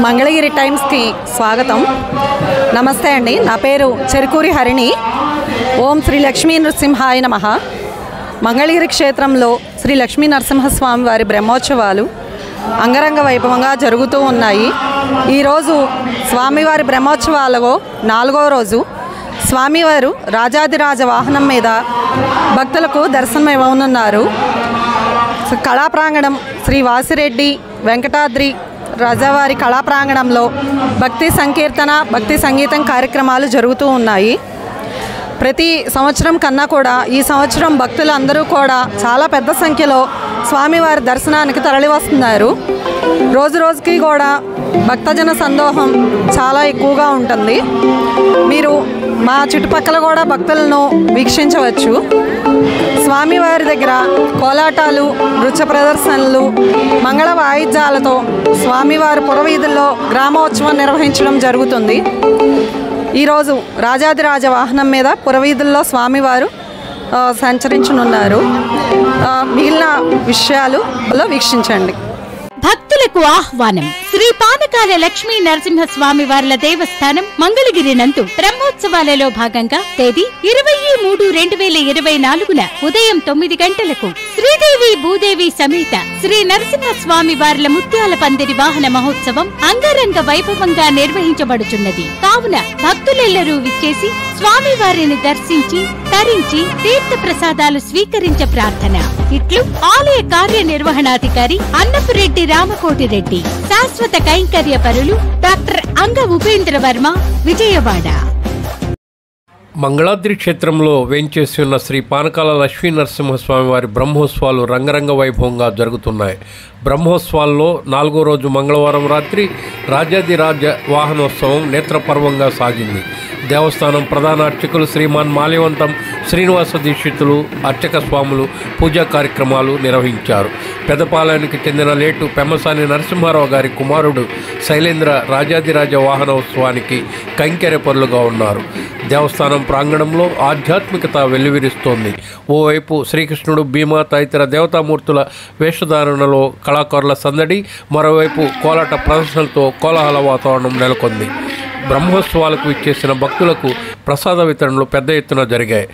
మంగళగిరి టైమ్స్కి స్వాగతం. నమస్తే అండి, నా పేరు చెరుకూరి హరిణి. ఓం శ్రీ లక్ష్మీ నరసింహాయ నమః. మంగళగిరి క్షేత్రంలో శ్రీ లక్ష్మీ నరసింహస్వామి వారి బ్రహ్మోత్సవాలు అంగరంగ వైభవంగా జరుగుతూ ఉన్నాయి. ఈరోజు స్వామివారి బ్రహ్మోత్సవాలలో 4వ రోజు. స్వామివారు రాజాదిరాజ వాహనం మీద భక్తులకు దర్శనం ఇవ్వనున్నారు. కళా ప్రాంగణం శ్రీ వాసిరెడ్డి వెంకటాద్రి రాజావారి కళా ప్రాంగణంలో భక్తి సంకీర్తన, భక్తి సంగీతం కార్యక్రమాలు జరుగుతూ ఉన్నాయి. ప్రతి సంవత్సరం కన్నా కూడా ఈ సంవత్సరం భక్తులందరూ కూడా చాలా పెద్ద సంఖ్యలో స్వామివారి దర్శనానికి తరలి వస్తున్నారు. రోజు రోజుకి కూడా భక్తజన సందోహం చాలా ఎక్కువగా ఉంటుంది. మీరు మా చుట్టుపక్కల కూడా భక్తులను వీక్షించవచ్చు. స్వామివారి దగ్గర కోలాటాలు, నృత్య ప్రదర్శనలు, మంగళ వాయిద్యాలతో స్వామివారి పురవీధుల్లో గ్రామోత్సవం నిర్వహించడం జరుగుతుంది. ఈరోజు రాజాదిరాజ వాహనం మీద పురవీధుల్లో స్వామివారు సంచరించనున్నారు. మిగిలిన విషయాలు వీక్షించండి. భక్తులకు ఆహ్వానం. శ్రీ పానకాల లక్ష్మీ నరసింహస్వామి వార్ల దేవస్థానం మంగళగిరి నందు బ్రహ్మోత్సవాలలో భాగంగా తేదీ 20/3/2024 ఉదయం 9 గంటలకు శ్రీదేవి భూదేవి సమేత శ్రీ నరసింహస్వామి వార్ల ముత్యాల పందిరి వాహన మహోత్సవం అంగరంగ వైభవంగా నిర్వహించబడుచున్నది. కావున భక్తులెల్లరూ విచ్చేసి స్వామివారిని దర్శించి తరించి తీర్థ ప్రసాదాలు స్వీకరించ ప్రార్థన. ఇట్లు ఆలయ కార్యనిర్వహణాధికారి అన్నపురెడ్డి రామకోటిరెడ్డి. శాశ్వత కైంకర్య పరులు డాక్టర్ అంగ ఉపేంద్ర వర్మ, విజయవాడ. మంగళాద్రి క్షేత్రంలో వేంచేసి ఉన్న శ్రీ పానకాల లక్ష్మీ నరసింహస్వామి వారి బ్రహ్మోత్సవాలు రంగరంగ వైభవంగా జరుగుతున్నాయి. బ్రహ్మోత్సవాల్లో 4వ రోజు మంగళవారం రాత్రి రాజాదిరాజ వాహనోత్సవం నేత్రపర్వంగా సాగింది. దేవస్థానం ప్రధాన అర్చకులు శ్రీమాన్ మాల్యవంతం శ్రీనివాస దీక్షితులు, అర్చక స్వాములు పూజా కార్యక్రమాలు నిర్వహించారు. పెదపాలయానికి చెందిన లేటు పెమ్మసాని నరసింహారావు గారి కుమారుడు శైలేంద్ర రాజాదిరాజ వాహనోత్సవానికి కైంకర్యపరులుగా ఉన్నారు. దేవస్థానం ప్రాంగణంలో ఆధ్యాత్మికత వెల్లివిరుస్తోంది. ఓవైపు శ్రీకృష్ణుడు, భీమ తదితర దేవతామూర్తుల వేషధారణలో కళాకారుల సందడి, మరోవైపు కోలాట ప్రదర్శనలతో కోలాహల వాతావరణం నెలకొంది. బ్రహ్మోత్సవాలకు ఇచ్చేసిన భక్తులకు ప్రసాద వితరణలు పెద్ద ఎత్తున జరిగాయి.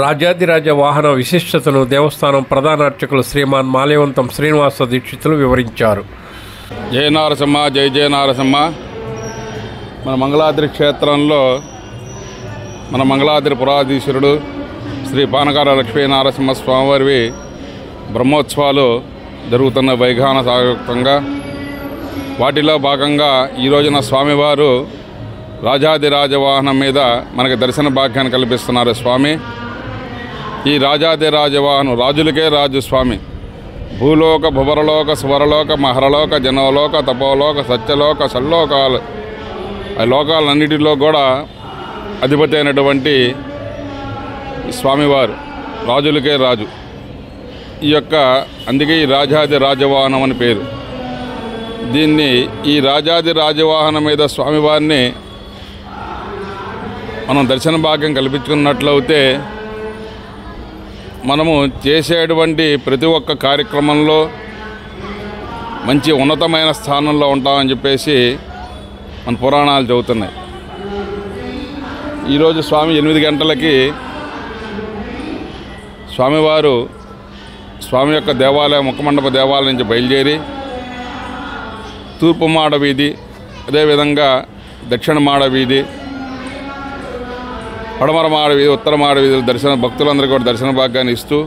రాజాదిరాజ వాహన విశిష్టతను దేవస్థానం ప్రధాన అర్చకులు శ్రీమాన్ మాల్యవంతం శ్రీనివాస దీక్షితులు వివరించారు. జయ నారసింహ, జయ జయ నారసింహ. మన మంగళాద్రి క్షేత్రంలో మన మంగళాద్రి పురాధీశ్వరుడు శ్రీ పానకాల లక్ష్మీ నరసింహ స్వామివారి బ్రహ్మోత్సవాలు జరుగుతున్న వైఘాన సాగతంగా వాటిలో భాగంగా ఈ రోజున స్వామివారు రాజాదిరాజ వాహనం మీద మనకి దర్శన భాగ్యాన్ని కల్పిస్తున్నారు. స్వామి ఈ రాజాదిరాజ వాహనం రాజులకే రాజు స్వామి. భూలోక, భువరలోక, స్వరలోక, మహరలోక, జనవలోక, తపోలోక, సత్యలోక, షల్లోకాలు, ఆ లోకాలన్నిటిలో కూడా అధిపతి అయినటువంటి స్వామివారు రాజులకే రాజు. ఈ యొక్క అందుకే ఈ రాజాది రాజవాహనం అని పేరు. దీన్ని ఈ రాజాది రాజవాహనం మీద స్వామివారిని మనం దర్శన భాగ్యం కల్పించుకున్నట్లయితే మనము చేసేటువంటి ప్రతి ఒక్క కార్యక్రమంలో మంచి ఉన్నతమైన స్థానంలో ఉంటామని చెప్పేసి మన పురాణాలు చెబుతున్నాయి. ఈరోజు స్వామి 8 గంటలకి స్వామివారు స్వామి యొక్క దేవాలయం ముఖమండప దేవాలయం నుంచి బయలుదేరి తూర్పు మాడ వీధి, అదేవిధంగా దక్షిణ మాడ వీధి, పడమర మాడ వీధి, ఉత్తర మాడ వీధులు దర్శన భక్తులందరికీ కూడా దర్శన భాగ్యాన్ని ఇస్తూ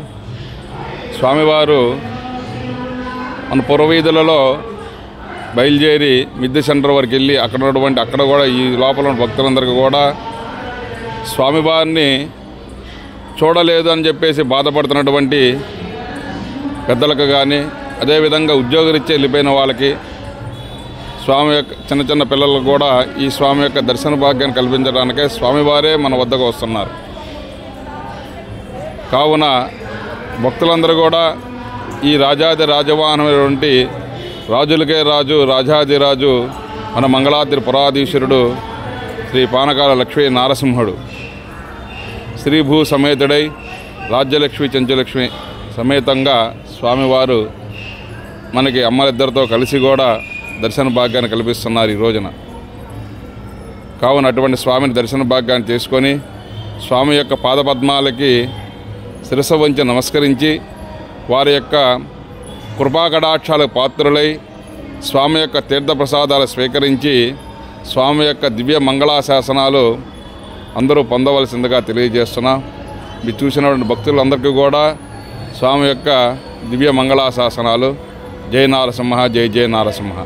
స్వామివారు మన పురవీధులలో బయలుదేరి మిద్దె సెంటర్ వరకు వెళ్ళి అక్కడ కూడా ఈ లోపల ఉన్న భక్తులందరికీ కూడా స్వామివారిని చూడలేదు అని చెప్పేసి బాధపడుతున్నటువంటి పెద్దలకు కానీ, అదేవిధంగా ఉద్యోగరీత్యా వెళ్ళిపోయిన వాళ్ళకి, స్వామి యొక్క చిన్న చిన్న పిల్లలకు కూడా ఈ స్వామి యొక్క దర్శన భాగ్యాన్ని కల్పించడానికే స్వామివారే మన వద్దకు వస్తున్నారు. కావున భక్తులందరూ కూడా ఈ రాజాది రాజవాహనమైనటువంటి రాజులకే రాజు రాజాదిరాజు మన మంగళాద్రి పురాధీశ్వరుడు శ్రీ పానకాల లక్ష్మీ నారసింహుడు శ్రీభూ సమేతుడై రాజ్యలక్ష్మి చెంచులక్ష్మి సమేతంగా స్వామివారు మనకి అమ్మలిద్దరితో కలిసి కూడా దర్శన భాగ్యాన్ని కల్పిస్తున్నారు ఈ రోజున. కావున అటువంటి స్వామిని దర్శన భాగ్యాన్ని చేసుకొని స్వామి యొక్క పాదపద్మాలకి శిరస్సు వంచి నమస్కరించి వారి యొక్క కృపాకటాక్షాలకు పాత్రులై స్వామి యొక్క తీర్థప్రసాదాలు స్వీకరించి స్వామి యొక్క దివ్య మంగళాశాసనాలు అందరూ పొందవలసిందిగా తెలియజేస్తున్నాం. మీరు చూసినటువంటి భక్తులందరికీ కూడా స్వామి యొక్క దివ్య మంగళాశాసనాలు. జై నారసింహ, జై జై నారసింహ.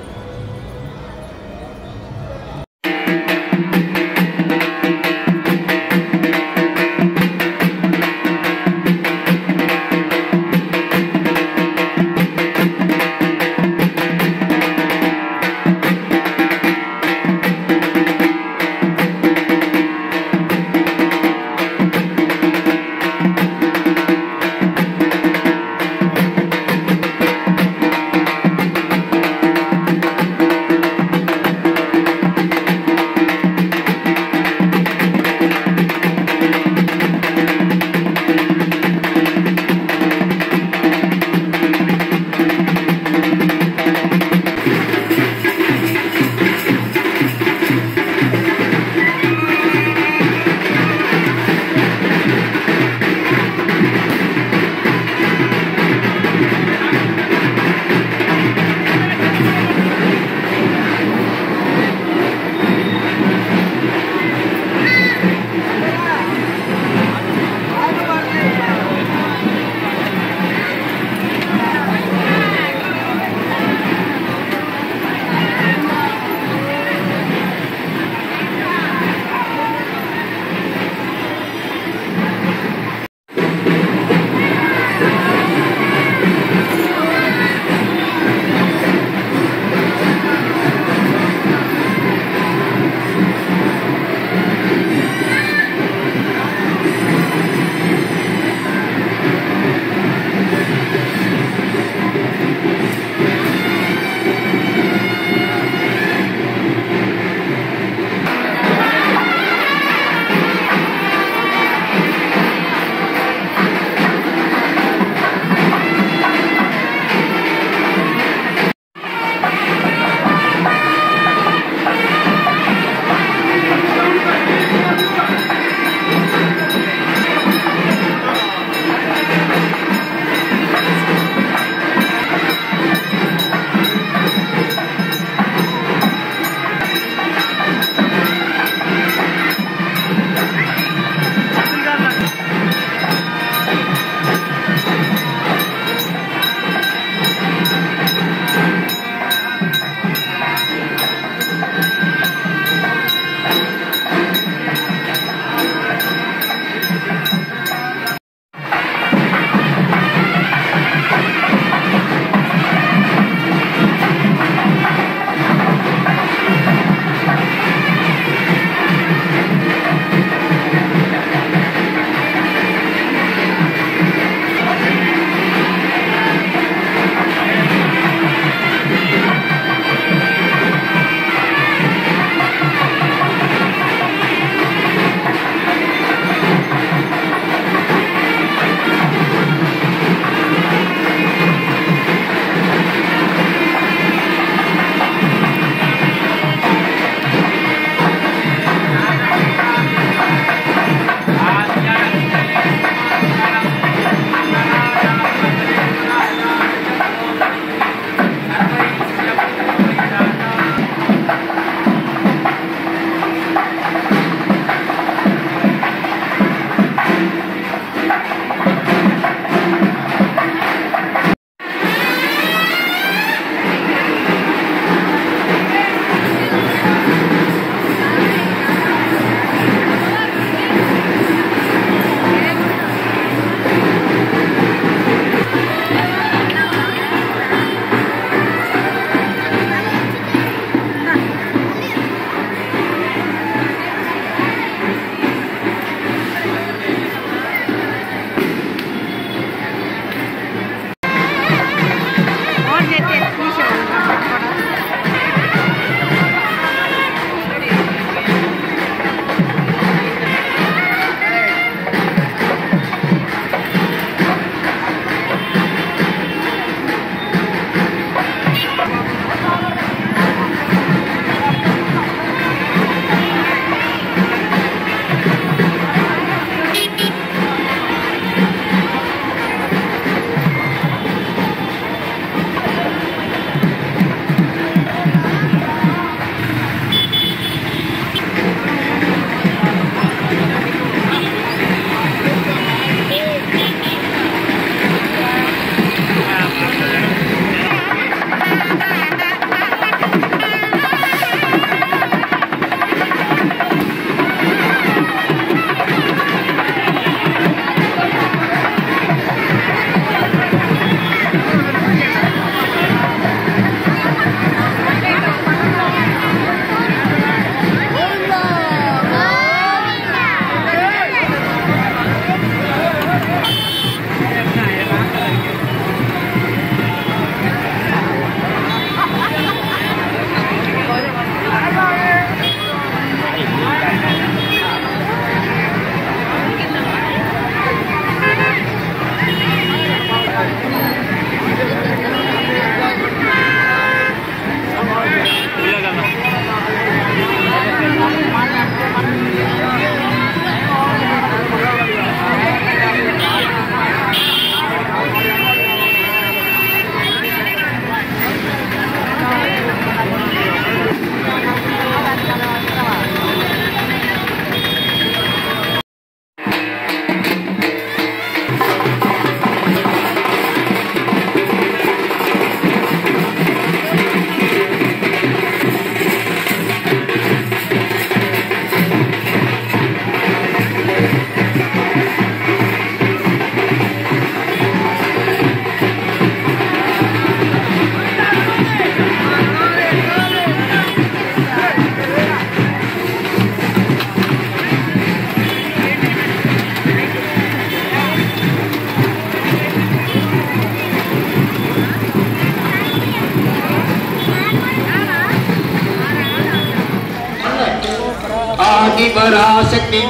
ఆది పరాశక్తి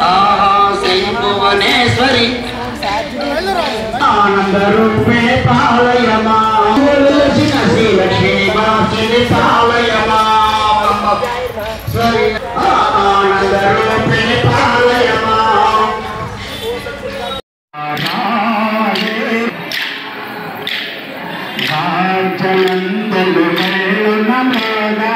ఆహా శ్రీ భువనేశ్వరి ఆనంద రూపే పాలయమా శ్రీలక్ష్మీ వాసిని పాలయమా ఆనంద రూపే పాలయమా భాగ్యనందలు నమోగా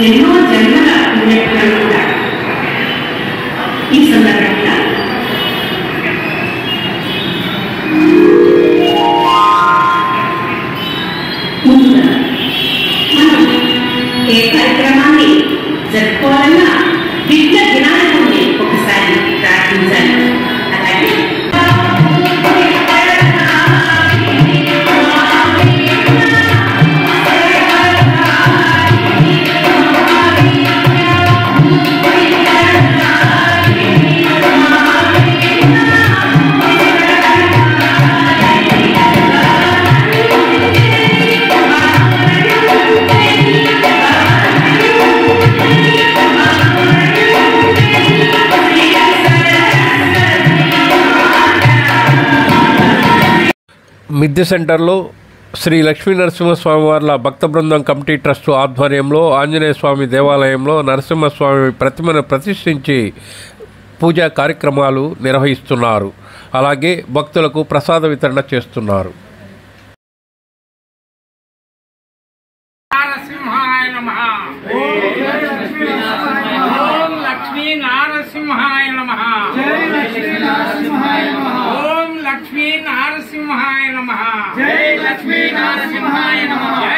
ఎన్నో జన్మల పుణ్యఫలం కూడా ఈ సందర్భంగా ముందుగా మనం ఏ కార్యక్రమాన్ని జరుపుకోవాలన్నా విద్య దినాన్ని ఒకసారి ప్రార్థించాలి. అలాగే మిద్దె సెంటర్లో శ్రీ లక్ష్మీ నరసింహస్వామి వార్ల భక్త బృందం కమిటీ ట్రస్టు ఆధ్వర్యంలో ఆంజనేయ స్వామి దేవాలయంలో నరసింహస్వామి ప్రతిమను ప్రతిష్ఠించి పూజా కార్యక్రమాలు నిర్వహిస్తున్నారు. అలాగే భక్తులకు ప్రసాద వితరణ చేస్తున్నారు. లక్ష్మీ నారసింహాయ నమః. ఓం లక్ష్మీ నారసింహాయ నమః. జై లక్ష్మీ నారసింహాయ నమః.